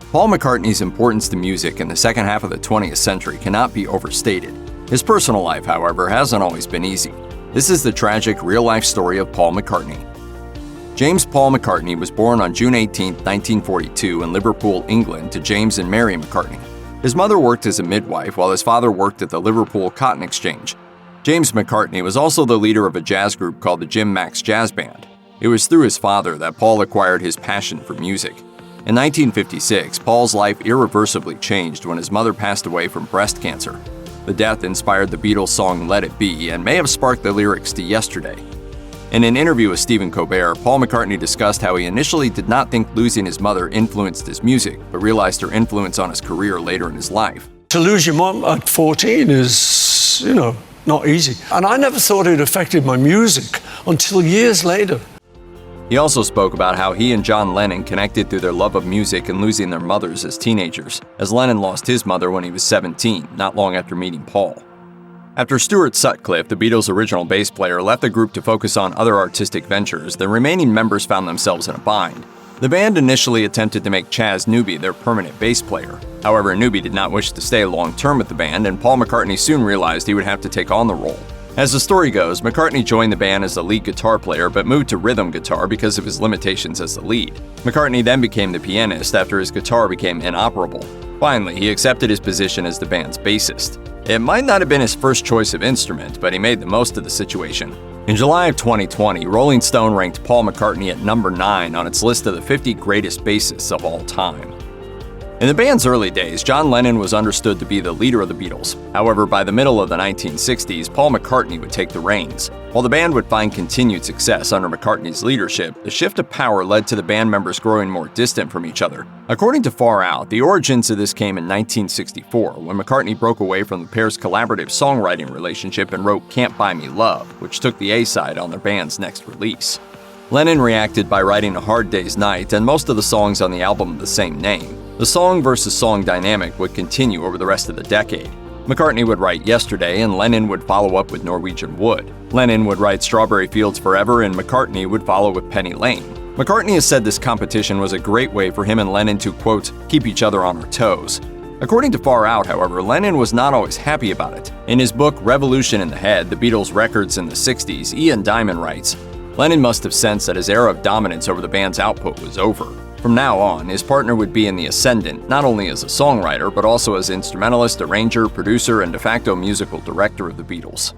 Paul McCartney's importance to music in the second half of the 20th century cannot be overstated. His personal life, however, hasn't always been easy. This is the tragic, real-life story of Paul McCartney. James Paul McCartney was born on June 18, 1942 in Liverpool, England, to James and Mary McCartney. His mother worked as a midwife while his father worked at the Liverpool Cotton Exchange. James McCartney was also the leader of a jazz group called the Jim Max Jazz Band. It was through his father that Paul acquired his passion for music. In 1956, Paul's life irreversibly changed when his mother passed away from breast cancer. The death inspired the Beatles' song Let It Be and may have sparked the lyrics to Yesterday. In an interview with Stephen Colbert, Paul McCartney discussed how he initially did not think losing his mother influenced his music, but realized her influence on his career later in his life. To lose your mom at 14 is, not easy. And I never thought it affected my music until years later. He also spoke about how he and John Lennon connected through their love of music and losing their mothers as teenagers, as Lennon lost his mother when he was 17, not long after meeting Paul. After Stuart Sutcliffe, the Beatles' original bass player, left the group to focus on other artistic ventures, the remaining members found themselves in a bind. The band initially attempted to make Chas Newby their permanent bass player. However, Newby did not wish to stay long-term with the band, and Paul McCartney soon realized he would have to take on the role. As the story goes, McCartney joined the band as the lead guitar player but moved to rhythm guitar because of his limitations as the lead. McCartney then became the pianist after his guitar became inoperable. Finally, he accepted his position as the band's bassist. It might not have been his first choice of instrument, but he made the most of the situation. In July of 2020, Rolling Stone ranked Paul McCartney at number 9 on its list of the 50 greatest bassists of all time. In the band's early days, John Lennon was understood to be the leader of the Beatles. However, by the middle of the 1960s, Paul McCartney would take the reins. While the band would find continued success under McCartney's leadership, the shift of power led to the band members growing more distant from each other. According to Far Out, the origins of this came in 1964, when McCartney broke away from the pair's collaborative songwriting relationship and wrote Can't Buy Me Love, which took the A-side on their band's next release. Lennon reacted by writing A Hard Day's Night and most of the songs on the album of the same name. The song versus song dynamic would continue over the rest of the decade. McCartney would write Yesterday and Lennon would follow up with Norwegian Wood. Lennon would write Strawberry Fields Forever and McCartney would follow with Penny Lane. McCartney has said this competition was a great way for him and Lennon to, quote, keep each other on our toes. According to Far Out, however, Lennon was not always happy about it. In his book Revolution in the Head, The Beatles' Records in the 60s, Ian Diamond writes, Lennon must have sensed that his era of dominance over the band's output was over. From now on, his partner would be in the ascendant, not only as a songwriter, but also as instrumentalist, arranger, producer, and de facto musical director of the Beatles.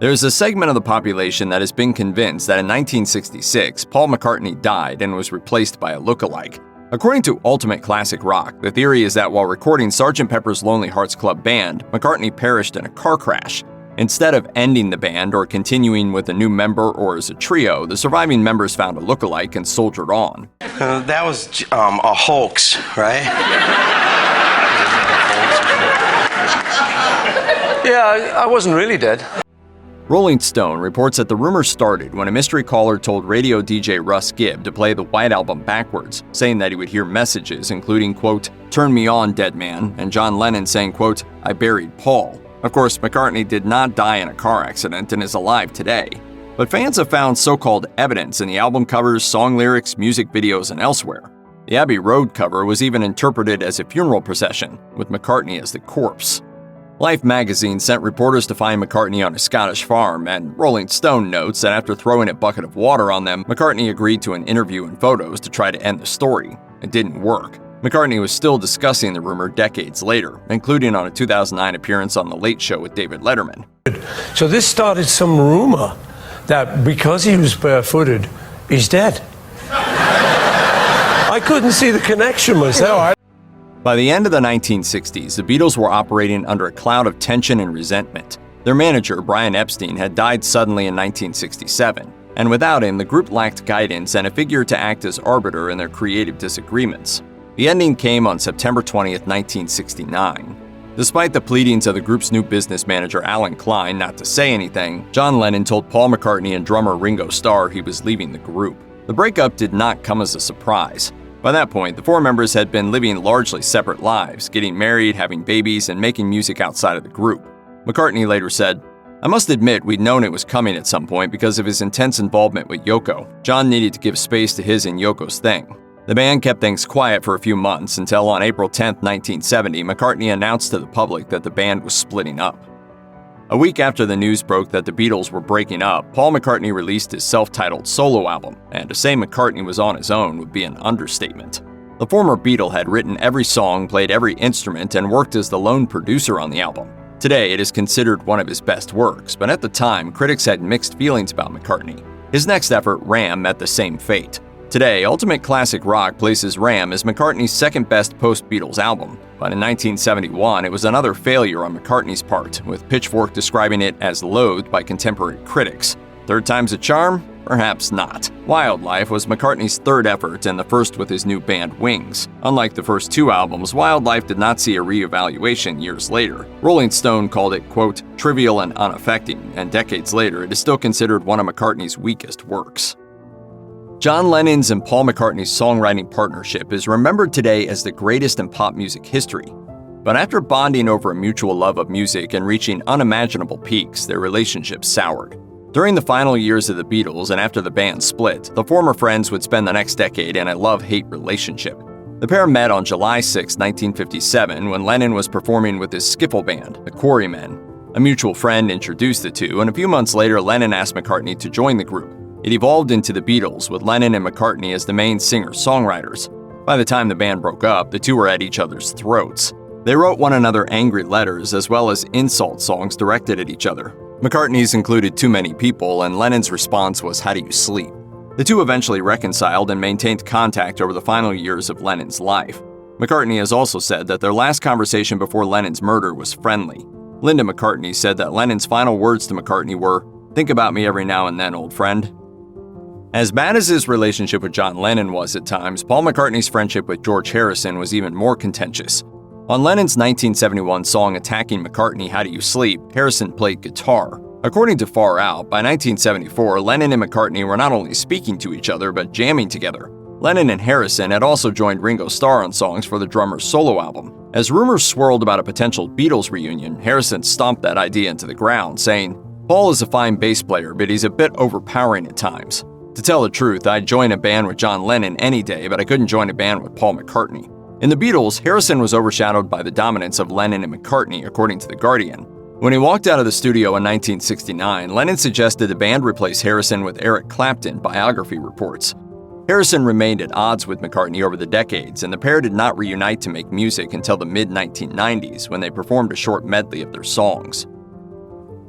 There's a segment of the population that has been convinced that in 1966, Paul McCartney died and was replaced by a look-alike. According to Ultimate Classic Rock, the theory is that while recording Sgt. Pepper's Lonely Hearts Club Band, McCartney perished in a car crash. Instead of ending the band or continuing with a new member or as a trio, the surviving members found a look-alike and soldiered on. That was a hoax, right? Yeah, I wasn't really dead. Rolling Stone reports that the rumor started when a mystery caller told radio DJ Russ Gibb to play the White Album backwards, saying that he would hear messages including, quote, turn me on, dead man, and John Lennon saying, quote, I buried Paul. Of course, McCartney did not die in a car accident and is alive today. But fans have found so-called evidence in the album covers, song lyrics, music videos, and elsewhere. The Abbey Road cover was even interpreted as a funeral procession, with McCartney as the corpse. Life magazine sent reporters to find McCartney on a Scottish farm, and Rolling Stone notes that after throwing a bucket of water on them, McCartney agreed to an interview and photos to try to end the story. It didn't work. McCartney was still discussing the rumor decades later, including on a 2009 appearance on The Late Show with David Letterman. So this started some rumor that because he was barefooted, he's dead. I couldn't see the connection myself. By the end of the 1960s, the Beatles were operating under a cloud of tension and resentment. Their manager, Brian Epstein, had died suddenly in 1967, and without him, the group lacked guidance and a figure to act as arbiter in their creative disagreements. The ending came on September 20th, 1969. Despite the pleadings of the group's new business manager, Alan Klein, not to say anything, John Lennon told Paul McCartney and drummer Ringo Starr he was leaving the group. The breakup did not come as a surprise. By that point, the four members had been living largely separate lives, getting married, having babies, and making music outside of the group. McCartney later said, I must admit we'd known it was coming at some point because of his intense involvement with Yoko. John needed to give space to his and Yoko's thing. The band kept things quiet for a few months until on April 10, 1970, McCartney announced to the public that the band was splitting up. A week after the news broke that the Beatles were breaking up, Paul McCartney released his self-titled solo album, and to say McCartney was on his own would be an understatement. The former Beatle had written every song, played every instrument, and worked as the lone producer on the album. Today, it is considered one of his best works, but at the time, critics had mixed feelings about McCartney. His next effort, Ram, met the same fate. Today, Ultimate Classic Rock places Ram as McCartney's second-best post-Beatles album, but in 1971 it was another failure on McCartney's part, with Pitchfork describing it as loathed by contemporary critics. Third time's a charm? Perhaps not. Wildlife was McCartney's third effort and the first with his new band Wings. Unlike the first two albums, Wildlife did not see a re-evaluation years later. Rolling Stone called it, quote, trivial and unaffecting, and decades later it is still considered one of McCartney's weakest works. John Lennon's and Paul McCartney's songwriting partnership is remembered today as the greatest in pop music history. But after bonding over a mutual love of music and reaching unimaginable peaks, their relationship soured. During the final years of the Beatles and after the band split, the former friends would spend the next decade in a love-hate relationship. The pair met on July 6, 1957, when Lennon was performing with his skiffle band, the Quarrymen. A mutual friend introduced the two, and a few months later, Lennon asked McCartney to join the group. It evolved into the Beatles, with Lennon and McCartney as the main singer-songwriters. By the time the band broke up, the two were at each other's throats. They wrote one another angry letters as well as insult songs directed at each other. McCartney's included Too Many People, and Lennon's response was How Do You Sleep? The two eventually reconciled and maintained contact over the final years of Lennon's life. McCartney has also said that their last conversation before Lennon's murder was friendly. Linda McCartney said that Lennon's final words to McCartney were, "Think about me every now and then, old friend." As bad as his relationship with John Lennon was at times, Paul McCartney's friendship with George Harrison was even more contentious. On Lennon's 1971 song Attacking McCartney, How Do You Sleep?, Harrison played guitar. According to Far Out, by 1974, Lennon and McCartney were not only speaking to each other, but jamming together. Lennon and Harrison had also joined Ringo Starr on songs for the drummer's solo album. As rumors swirled about a potential Beatles reunion, Harrison stomped that idea into the ground, saying, "Paul is a fine bass player, but he's a bit overpowering at times. To tell the truth, I'd join a band with John Lennon any day, but I couldn't join a band with Paul McCartney." In the Beatles, Harrison was overshadowed by the dominance of Lennon and McCartney, according to The Guardian. When he walked out of the studio in 1969, Lennon suggested the band replace Harrison with Eric Clapton, biography reports. Harrison remained at odds with McCartney over the decades, and the pair did not reunite to make music until the mid-1990s, when they performed a short medley of their songs.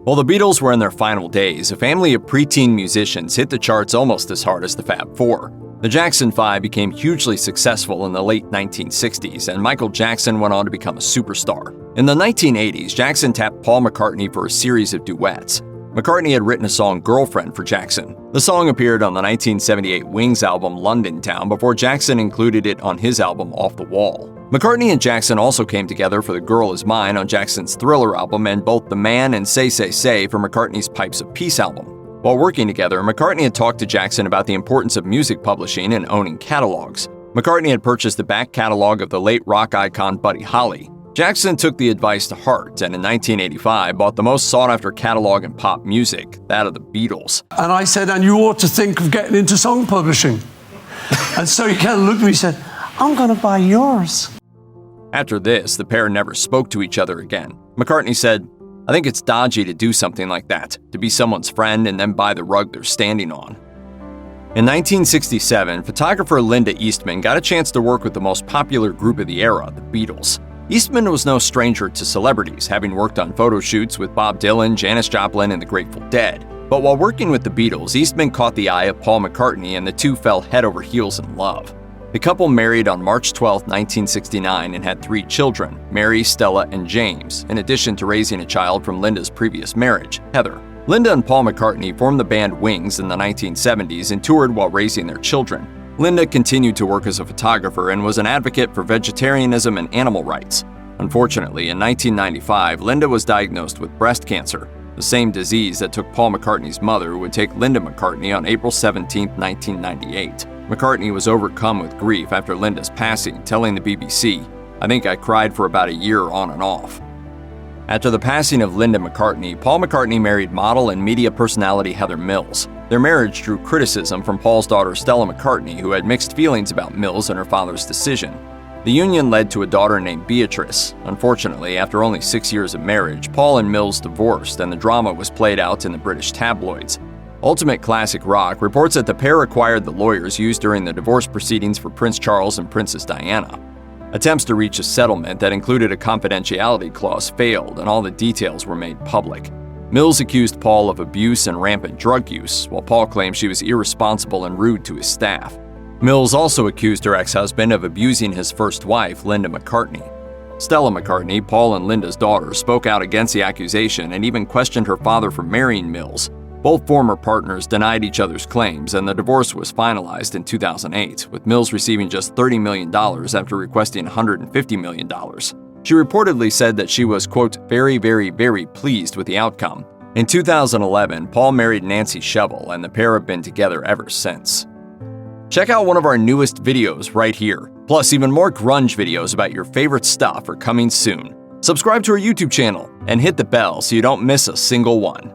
While the Beatles were in their final days, a family of preteen musicians hit the charts almost as hard as the Fab Four. The Jackson Five became hugely successful in the late 1960s, and Michael Jackson went on to become a superstar. In the 1980s, Jackson tapped Paul McCartney for a series of duets. McCartney had written a song Girlfriend for Jackson. The song appeared on the 1978 Wings album London Town before Jackson included it on his album Off the Wall. McCartney and Jackson also came together for The Girl Is Mine on Jackson's Thriller album and both The Man and Say Say Say for McCartney's Pipes of Peace album. While working together, McCartney had talked to Jackson about the importance of music publishing and owning catalogs. McCartney had purchased the back catalog of the late rock icon Buddy Holly. Jackson took the advice to heart and in 1985 bought the most sought-after catalog in pop music, that of the Beatles. And I said, and you ought to think of getting into song publishing. And so he kind of looked at me and said, I'm going to buy yours. After this, the pair never spoke to each other again. McCartney said, "I think it's dodgy to do something like that, to be someone's friend and then buy the rug they're standing on." In 1967, photographer Linda Eastman got a chance to work with the most popular group of the era, the Beatles. Eastman was no stranger to celebrities, having worked on photo shoots with Bob Dylan, Janis Joplin, and the Grateful Dead. But while working with the Beatles, Eastman caught the eye of Paul McCartney and the two fell head over heels in love. The couple married on March 12, 1969 and had 3 children, Mary, Stella, and James, in addition to raising a child from Linda's previous marriage, Heather. Linda and Paul McCartney formed the band Wings in the 1970s and toured while raising their children. Linda continued to work as a photographer and was an advocate for vegetarianism and animal rights. Unfortunately, in 1995, Linda was diagnosed with breast cancer. The same disease that took Paul McCartney's mother would take Linda McCartney on April 17, 1998. McCartney was overcome with grief after Linda's passing, telling the BBC, "I think I cried for about a year on and off." After the passing of Linda McCartney, Paul McCartney married model and media personality Heather Mills. Their marriage drew criticism from Paul's daughter Stella McCartney, who had mixed feelings about Mills and her father's decision. The union led to a daughter named Beatrice. Unfortunately, after only 6 years of marriage, Paul and Mills divorced, and the drama was played out in the British tabloids. Ultimate Classic Rock reports that the pair acquired the lawyers used during the divorce proceedings for Prince Charles and Princess Diana. Attempts to reach a settlement that included a confidentiality clause failed, and all the details were made public. Mills accused Paul of abuse and rampant drug use, while Paul claimed she was irresponsible and rude to his staff. Mills also accused her ex-husband of abusing his first wife, Linda McCartney. Stella McCartney, Paul and Linda's daughter, spoke out against the accusation and even questioned her father for marrying Mills. Both former partners denied each other's claims, and the divorce was finalized in 2008, with Mills receiving just $30 million after requesting $150 million. She reportedly said that she was, quote, very, very, very pleased with the outcome. In 2011, Paul married Nancy Shevell, and the pair have been together ever since. Check out one of our newest videos right here. Plus, even more grunge videos about your favorite stuff are coming soon. Subscribe to our YouTube channel and hit the bell so you don't miss a single one.